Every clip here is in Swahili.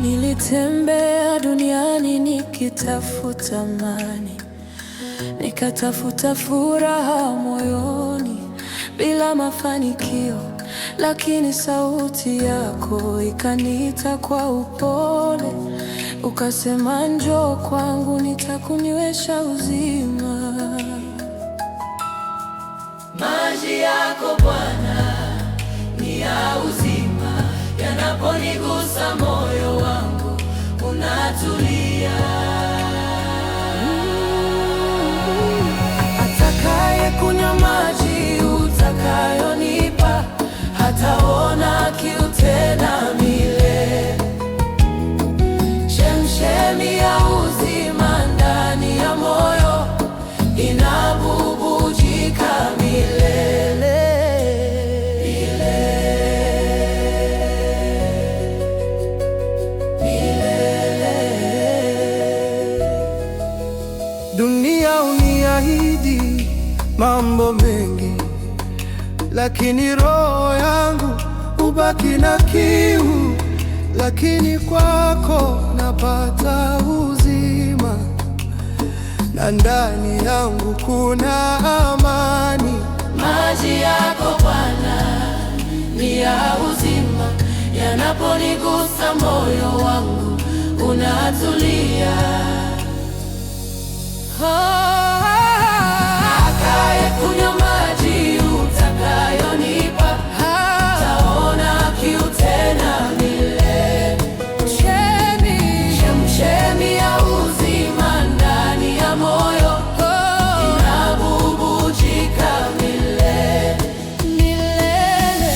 Nilitembea duniani nikitafuta amani, nikatafuta furaha moyoni bila mafanikio, lakini sauti yako ikaniita kwa upole, ukasema njoo kwangu nitakunywesha uzima. Maji yako Bwana ni ya uzima, yanaponigusa moyo wangu unatulia. Atakaye kunywa maji utakayonipa hataona kiu tena milele. Chemchemi ya uzima ndani ya moyo inabubujika milele. Dunia uniahidi mambo mengi, lakini roho yangu hubaki na kiu. Lakini kwako napata uzima, na ndani yangu kuna amani. Maji yako Bwana ni ya uzima, yanaponigusa moyo wangu unatulia. Atakaye kunywa maji utakayonipa hataona kiu tena milele. Chemchemi ya uzima ndani ya moyo inabubujika milele.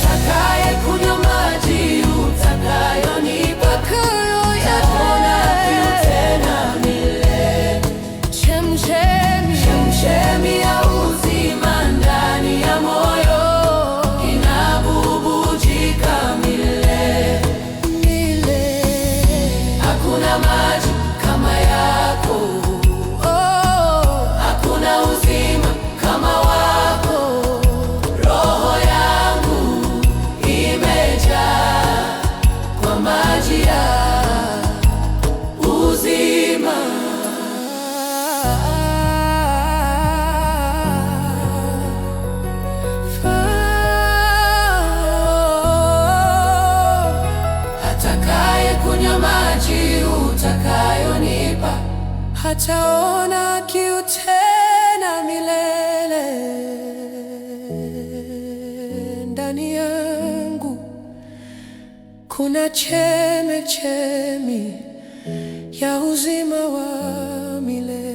Atakaye kunywa maji utakayonipa hataona kiu tena milele. Chemchemi ya uzima ndani ya moyo inabubujika milele. Hakuna maji kama yako, hakuna uzima kama wako. Roho yangu imejaa kwa maji ya uzima. Atakaye kunywa maji utakayonipa hataona kiu tena milele. Ndani yangu kuna chemchemi ya uzima wa milele.